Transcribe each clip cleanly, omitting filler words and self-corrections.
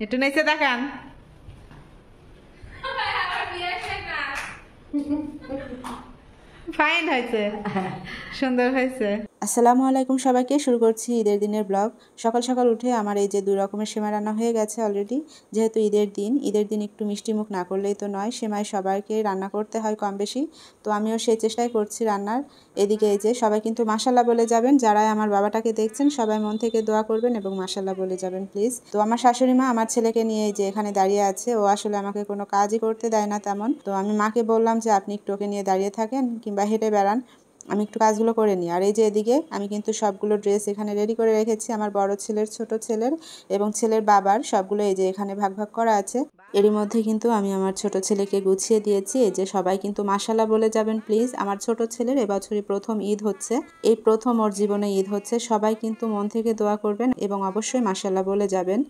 একটু নেচে দেখান। ফাইন হয়েছে, সুন্দর হয়েছে। আসসালামু আলাইকুম সবাইকে, শুরু করছি ঈদের দিনের ব্লগ। সকাল সকাল উঠে আমার এই যে 2 রকমের সেমাই রান্না হয়ে গেছে অলরেডি। যেহেতু ঈদের দিন একটু মিষ্টি মুখ না করলেই তো নয়, সেমাই সবাইকে রান্না করতে হয় কম বেশি, তো আমিও সেই চেষ্টাই করছি রান্নার। এদিকে এই যে সবাই কিন্তু মাশাল্লাহ বলে যাবেন, যারাই আমার বাবাটাকে দেখছেন সবাই মন থেকে দোয়া করবেন এবং মাশাল্লাহ বলে যাবেন প্লিজ। তো আমার শাশুড়ি মা আমার ছেলেকে নিয়ে এই যে এখানে দাঁড়িয়ে আছে, ও আসলে আমাকে কোনো কাজই করতে দেয় না তেমন। তো আমি মাকে বললাম যে আপনি একটু ওকে নিয়ে দাঁড়িয়ে থাকেন কিংবা হেঁটে বেড়ান, আমি একটু কাজগুলো করে নিই। আর এই যে এদিকে আমি কিন্তু সবগুলো ড্রেস এখানে রেডি করে রেখেছি, আমার বড় ছেলের, ছোট ছেলের এবং ছেলের বাবার, সবগুলো এই যে এখানে ভাগ ভাগ করা আছে। এরই মধ্যে কিন্তু আমি আমার ছোট ছেলেকে গুছিয়ে দিয়েছি। এই যে সবাই কিন্তু মাশাল্লাহ বলে যাবেন প্লিজ। আমার ছোট ছেলের এবছরই প্রথম ঈদ হচ্ছে, এই প্রথম ওর জীবনে ঈদ হচ্ছে। সবাই কিন্তু মন থেকে দোয়া করবেন এবং অবশ্যই মাশাল্লাহ বলে যাবেন।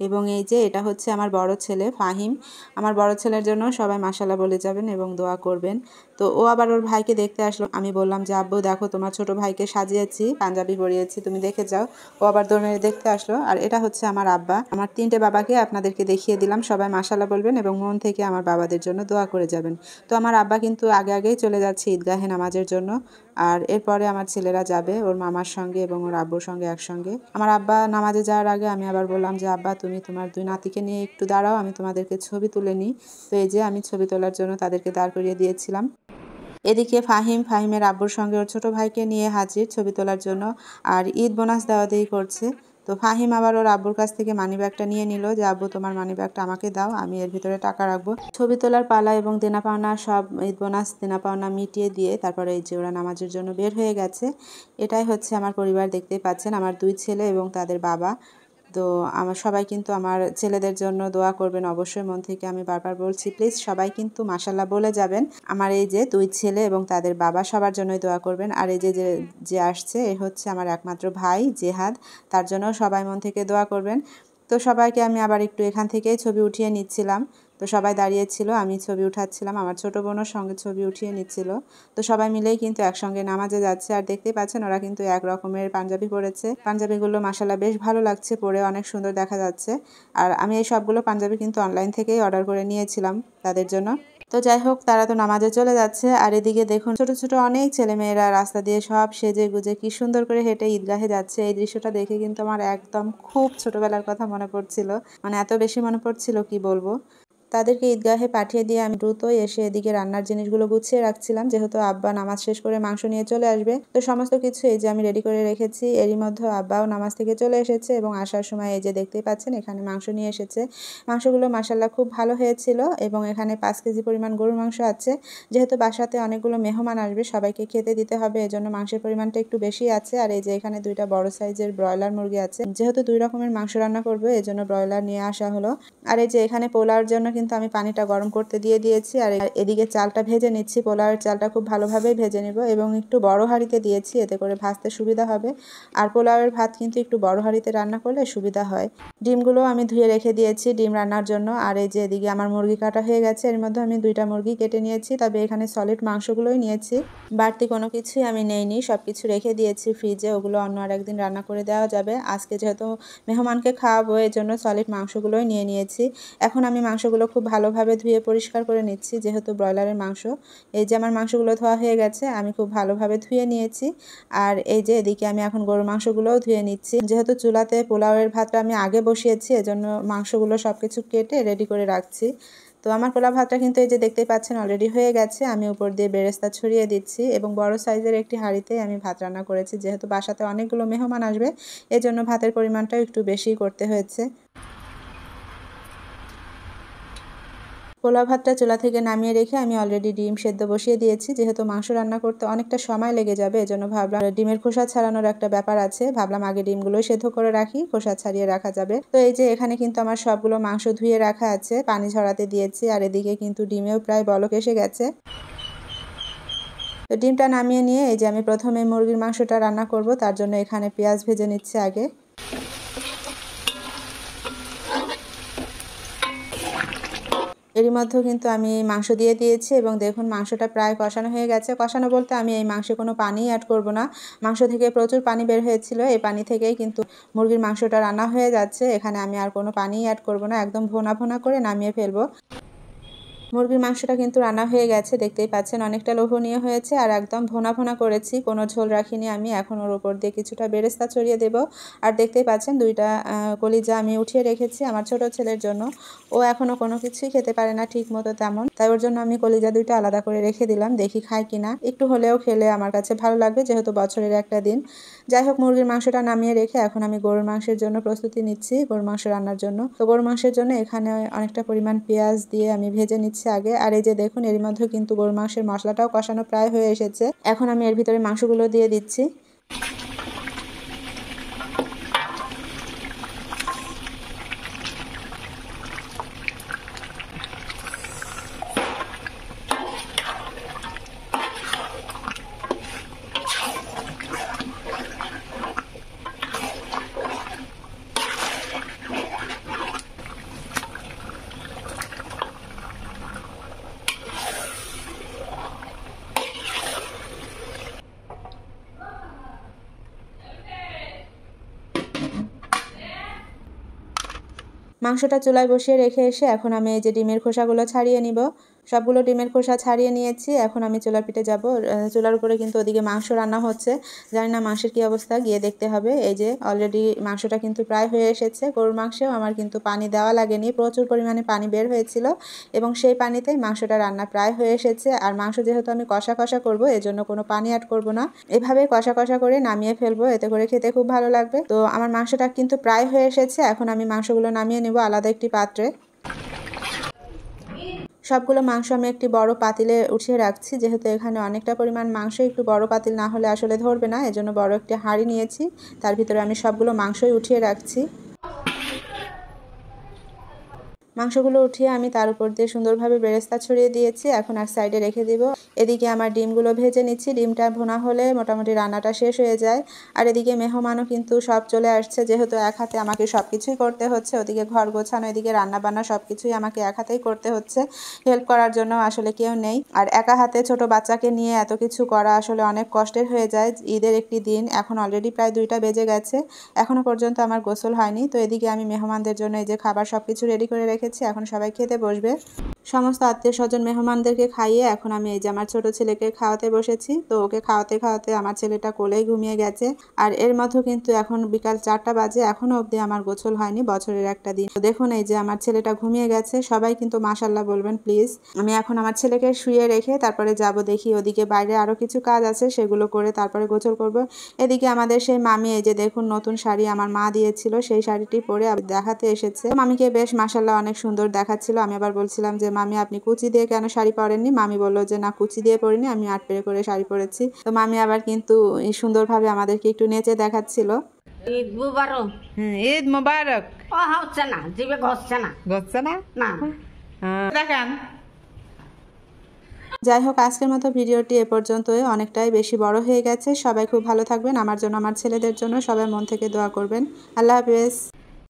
এবং এই যে এটা হচ্ছে আমার বড় ছেলে ফাহিম, আমার বড় ছেলের জন্য সবাই মাশাল্লাহ বলে যাবেন এবং দোয়া করবেন। তো ও আবার ওর ভাইকে দেখতে আসলো, আমি বললাম যে আব্বু দেখো তোমার ছোট ভাইকে সাজিয়েছি, পাঞ্জাবি পরিয়েছি, তুমি দেখে যাও। ও আবার দৌড়ে দেখতে আসলো। আর এটা হচ্ছে আমার আব্বা, আমার 3টে বাবাকে আপনাদেরকে দেখিয়ে দিলাম। সবাই মাশাল্লাহ বলবেন এবং মন থেকে আমার বাবাদের জন্য দোয়া করে যাবেন। তো আমার আব্বা কিন্তু আগে আগেই চলে যাচ্ছে ঈদগাহে নামাজের জন্য, আর এরপরে আমার ছেলেরা যাবে ওর মামার সঙ্গে এবং ওর আব্বুর সঙ্গে একসঙ্গে। আমার আব্বা নামাজে যাওয়ার আগে আমি আবার বললাম যে আব্বা তুমি তোমার 2 নাতিকে নিয়ে একটু দাঁড়াও, আমি তোমাদেরকে ছবি তুলে নিই। তো এই যে আমি ছবি তোলার জন্য তাদেরকে দাঁড় করিয়ে দিয়েছিলাম। এদিকে ফাহিমের আব্বুর সঙ্গে ওর ছোট ভাইকে নিয়ে হাজির ছবি তোলার জন্য, আর ঈদ বোনাস দেওয়াদেই করছে। তো ফাহিম আবার ওর আব্বুর কাছ থেকে মানিব্যাগটা নিয়ে নিল যে আব্বু তোমার মানিব্যাগটা আমাকে দাও, আমি এর ভিতরে টাকা রাখবো। ছবি তোলার পালা এবং দেনা পাওনা সব ঈদ বোনাস দেনা পাওনা মিটিয়ে দিয়ে তারপরে এই যে ওরা নামাজের জন্য বের হয়ে গেছে। এটাই হচ্ছে আমার পরিবার, দেখতেই পাচ্ছেন আমার 2 ছেলে এবং তাদের বাবা। তো আমার সবাই কিন্তু আমার ছেলেদের জন্য দোয়া করবেন অবশ্যই মন থেকে, আমি বারবার বলছি প্লিজ সবাই কিন্তু মাশাল্লাহ বলে যাবেন। আমার এই যে 2 ছেলে এবং তাদের বাবা সবার জন্যই দোয়া করবেন। আর এই যে যে আসছে এ হচ্ছে আমার একমাত্র ভাই জেহাদ, তার জন্য সবাই মন থেকে দোয়া করবেন। তো সবাইকে আমি আবার একটু এখান থেকেই ছবি উঠিয়ে নিচ্ছিলাম। তো সবাই দাঁড়িয়েছিল, আমি ছবি উঠাচ্ছিলাম, আমার ছোট বোনও সঙ্গে ছবি উঠিয়ে নিচ্ছিল। তো সবাই মিলেই কিন্তু একসঙ্গে নামাজে যাচ্ছে। আর দেখতেই পাচ্ছেন ওরা কিন্তু এক রকমের পাঞ্জাবি পরেছে, পাঞ্জাবিগুলো মাশাল্লাহ বেশ ভালো লাগছে, পরে অনেক সুন্দর দেখা যাচ্ছে। আর আমি এই সবগুলো পাঞ্জাবি কিন্তু অনলাইন থেকেই অর্ডার করে নিয়েছিলাম তাদের জন্য। তো যাই হোক, তারা তো নামাজে চলে যাচ্ছে। আর এদিকে দেখুন ছোট ছোট অনেক ছেলেমেয়েরা রাস্তা দিয়ে সব সেজে গুজে কি সুন্দর করে হেঁটে ঈদগাহে যাচ্ছে। এই দৃশ্যটা দেখে কিন্তু আমার একদম খুব ছোটবেলার কথা মনে পড়ছিল, মানে এত বেশি মনে পড়ছিল কি বলবো। তাদেরকে ঈদগাহে পাঠিয়ে দিয়ে আমি দ্রুতই এসে এদিকে রান্নার জিনিসগুলো গুছিয়ে রাখছিলাম, যেহেতু আব্বা নামাজ শেষ করে মাংস নিয়ে চলে আসবে। তো সমস্ত কিছু এই যে আমি রেডি করে রেখেছি। এরই মধ্যে আব্বাও নামাজ থেকে চলে এসেছে এবং আসার সময় এই যে দেখতেই পাচ্ছেন এখানে মাংস নিয়ে এসেছে। মাংসগুলো মাশাল্লাহ খুব ভালো হয়েছিল এবং এখানে 5 কেজি পরিমাণ গরুর মাংস আছে। যেহেতু বাসাতে অনেকগুলো মেহমান আসবে, সবাইকে খেতে দিতে হবে, এজন্য মাংসের পরিমাণটা একটু বেশি আছে। আর এই যে এখানে 2টা বড় সাইজের ব্রয়লার মুরগি আছে, যেহেতু 2 রকমের মাংস রান্না করবো এজন্য ব্রয়লার নিয়ে আসা হলো। আর এই যে এখানে পোলাওর জন্য কিন্তু আমি পানিটা গরম করতে দিয়ে দিয়েছি। আর এদিকে চালটা ভেজে নিচ্ছি, পোলাওয়ের চালটা খুব ভালোভাবেই ভেজে নিব এবং একটু বড় হাঁড়িতে দিয়েছি, এতে করে ভাজতে সুবিধা হবে। আর পোলাওয়ের ভাত কিন্তু একটু বড় হাঁড়িতে রান্না করলে সুবিধা হয়। ডিমগুলো আমি ধুয়ে রেখে দিয়েছি ডিম রান্নার জন্য। আর এই যে এদিকে আমার মুরগি কাটা হয়ে গেছে, এর মধ্যে আমি 2টা মুরগি কেটে নিয়েছি, তবে এখানে সলিড মাংসগুলোই নিয়েছি, বাড়তি কোনো কিছুই আমি নেইনি, সব কিছু রেখে দিয়েছি ফ্রিজে, ওগুলো অন্য আর একদিন রান্না করে দেওয়া যাবে। আজকে যেহেতু মেহমানকে খাওয়াবো এর জন্য সলিড মাংসগুলোই নিয়ে নিয়েছি। এখন আমি মাংসগুলো খুব ভালোভাবে ধুয়ে পরিষ্কার করে নিচ্ছি, যেহেতু ব্রয়লারের মাংস। এই যে আমার মাংসগুলো ধোয়া হয়ে গেছে, আমি খুব ভালোভাবে ধুয়ে নিয়েছি। আর এই যে এদিকে আমি এখন গরুর মাংসগুলোও ধুয়ে নিচ্ছি, যেহেতু চুলাতে পোলাওয়ের ভাতটা আমি আগে বসিয়েছি এজন্য মাংসগুলো সব কিছু কেটে রেডি করে রাখছি। তো আমার পোলাও ভাতটা কিন্তু এই যে দেখতেই পাচ্ছেন অলরেডি হয়ে গেছে। আমি উপর দিয়ে বেরেস্তা ছড়িয়ে দিচ্ছি এবং বড় সাইজের একটি হাঁড়িতে আমি ভাত রান্না করেছি, যেহেতু বাসাতে অনেকগুলো মেহমান আসবে এজন্য ভাতের পরিমাণটাও একটু বেশি করতে হয়েছে। পোলাও ভাতটা চুলা থেকে নামিয়ে রেখে আমি অলরেডি ডিম সেদ্ধ বসিয়ে দিয়েছি, যেহেতু মাংস রান্না করতে অনেকটা সময় লেগে যাবে এজন্য ভাবলাম ডিমের খোসা ছাড়ানোর একটা ব্যাপার আছে, ভাবলাম আগে ডিমগুলো সেদ্ধ করে রাখি, খোসা ছাড়িয়ে রাখা যাবে। তো এই যে এখানে কিন্তু আমার সবগুলো মাংস ধুয়ে রাখা আছে, পানি ঝরাতে দিয়েছি। আর এদিকে কিন্তু ডিমেও প্রায় বলক এসে গেছে। তো ডিমটা নামিয়ে নিয়ে এই যে আমি প্রথমে মুরগির মাংসটা রান্না করব, তার জন্য এখানে পেঁয়াজ ভেজে নিচ্ছে আগে। এরই মধ্যেও কিন্তু আমি মাংস দিয়ে দিয়েছি এবং দেখুন মাংসটা প্রায় কষানো হয়ে গেছে। কষানো বলতে আমি এই মাংসে কোনো পানি অ্যাড করব না। মাংস থেকে প্রচুর পানি বের হয়েছিল, এই পানি থেকেই কিন্তু মুরগির মাংসটা রান্না হয়ে যাচ্ছে। এখানে আমি আর কোনো পানি অ্যাড করব না, একদম ভোনা ভোনা করে নামিয়ে ফেলবো। মুরগির মাংসটা কিন্তু রান্না হয়ে গেছে, দেখতেই পাচ্ছেন অনেকটা লোভনীয় হয়েছে আর একদম ভোনা ভোনা করেছি, কোনো ঝোল রাখিনি আমি। এখন ওর উপর দিয়ে কিছুটা বেরেস্তা ছড়িয়ে দেব। আর দেখতেই পাচ্ছেন দুইটা কলিজা আমি উঠিয়ে রেখেছি আমার ছোট ছেলের জন্য। ও এখনও কোনো কিছুই খেতে পারে না ঠিক মতো তেমন, তাই ওর জন্য আমি কলিজা দুইটা আলাদা করে রেখে দিলাম, দেখি খায় কিনা। একটু হলেও খেলে আমার কাছে ভালো লাগবে, যেহেতু বছরের একটা দিন। যাই হোক, মুরগির মাংসটা নামিয়ে রেখে এখন আমি গরুর মাংসের জন্য প্রস্তুতি নিচ্ছি, গরুর মাংস রান্নার জন্য। তো গরুর মাংসের জন্য এখানে অনেকটা পরিমাণ পেঁয়াজ দিয়ে আমি ভেজে নিচ্ছি আগে। আর এই যে দেখুন এর মধ্যে কিন্তু গরুর মাংসের মশলাটাও কষানো প্রায় হয়ে এসেছে। এখন আমি এর ভিতরে মাংসগুলো দিয়ে দিচ্ছি। মাংসটা চুলায় বসিয়ে রেখে এসে এখন আমি এই যে ডিমের খোসাগুলো ছাড়িয়ে নিব। সবগুলো ডিমের খোসা ছাড়িয়ে নিয়েছি। এখন আমি চুলার পিঠে যাব। চুলার উপরে কিন্তু ওদিকে মাংস রান্না হচ্ছে, জানি না মাংসের কী অবস্থা, গিয়ে দেখতে হবে। এই যে অলরেডি মাংসটা কিন্তু প্রায় হয়ে এসেছে। গরুর মাংসেও আমার কিন্তু পানি দেওয়া লাগেনি, প্রচুর পরিমাণে পানি বের হয়েছিল এবং সেই পানিতেই মাংসটা রান্না প্রায় হয়ে এসেছে। আর মাংস যেহেতু আমি কষা কষা করব, এজন্য কোনো পানি অ্যাড করব না, এভাবে কষা কষা করে নামিয়ে ফেলবো, এতে করে খেতে খুব ভালো লাগবে। তো আমার মাংসটা কিন্তু প্রায় হয়ে এসেছে। এখন আমি মাংসগুলো নামিয়ে নেব আলাদা একটি পাত্রে। সবগুলো মাংস আমি একটি বড় পাতিলে উঠিয়ে রাখছি, যেহেতু এখানে অনেকটা পরিমাণ মাংস, একটু বড় পাতিল না হলে আসলে ধরবে না, এজন্য বড় একটি হাঁড়ি নিয়েছি, তার ভিতরে আমি সবগুলো মাংসই উঠিয়ে রাখছি। মাংসগুলো উঠিয়ে আমি তার উপর দিয়ে সুন্দরভাবে বেরেস্তা ছড়িয়ে দিয়েছি। এখন এক সাইডে রেখে দিব। এদিকে আমার ডিমগুলো ভেজে নিচ্ছি। ডিমটা ভুনা হলে মোটামুটি রান্নাটা শেষ হয়ে যায়। আর এদিকে মেহমানও কিন্তু সব চলে আসছে, যেহেতু এক হাতে আমাকে সব কিছুই করতে হচ্ছে। ওদিকে ঘর গোছানো, এদিকে রান্না বান্না সব কিছুই আমাকে এক হাতেই করতে হচ্ছে, হেল্প করার জন্য আসলে কেউ নেই। আর একা হাতে ছোট বাচ্চাকে নিয়ে এত কিছু করা আসলে অনেক কষ্টের হয়ে যায়। ঈদের একটি দিন, এখন অলরেডি প্রায় 2টা বেজে গেছে, এখনও পর্যন্ত আমার গোসল হয়নি। তো এদিকে আমি মেহমানদের জন্য এই যে খাবার সব কিছু রেডি করে রেখেছি, এখন সবাই খেতে বসবে। সমস্ত আত্মীয় স্বজন মেহমানদেরকে খাইয়ে এখন আমি এই যে আমার ছোট ছেলেকে খাওয়াতে বসেছি। তো ওকে খাওয়াতে খাওয়াতে আমার ছেলেটা কোলেই ঘুমিয়ে গেছে। আর এর মধ্যে কিন্তু এখন বিকাল 4টা বাজে, এখনো অবধি আমার গোসল হয়নি, বছরের একটা দিন। তো দেখুন এই যে আমার ছেলেটা ঘুমিয়ে গেছে। সবাই কিন্তু মাশাআল্লাহ বলবেন প্লিজ। আমি এখন আমার ছেলেকে শুয়ে রেখে তারপরে যাব, দেখি ওদিকে বাইরে আরো কিছু কাজ আছে, সেগুলো করে তারপরে গোসল করব। এদিকে আমাদের সেই মামি, এই যে দেখুন নতুন শাড়ি আমার মা দিয়েছিল, সেই শাড়িটি পরে দেখাতে এসেছে। মামিকে বেশ মাশাআল্লাহ অনেক সুন্দর দেখাচ্ছিল। আমি আবার বলছিলাম যে মামি আপনি কুচি দিয়ে কেন শাড়ি পরেননি? মামি বললো যে না, কুচি দিয়ে পরিনি, আমি 8 পেরে করে শাড়ি পরেছি। তো মামি আবার কিন্তু সুন্দরভাবে আমাদেরকে একটু নেচে দেখাচ্ছিল। ঈদ মুবারক। ঈদ মোবারক। ও হচ্ছে না, জিভে ঘষছে না, ঘটছে না না দেখান। যাই হোক, আজকের মতো ভিডিওটি এ পর্যন্তই, অনেকটাই বেশি বড় হয়ে গেছে। সবাই খুব ভালো থাকবেন, আমার জন্য আমার ছেলেদের জন্য সবাই মন থেকে দোয়া করবেন। আল্লাহ হাফেজ।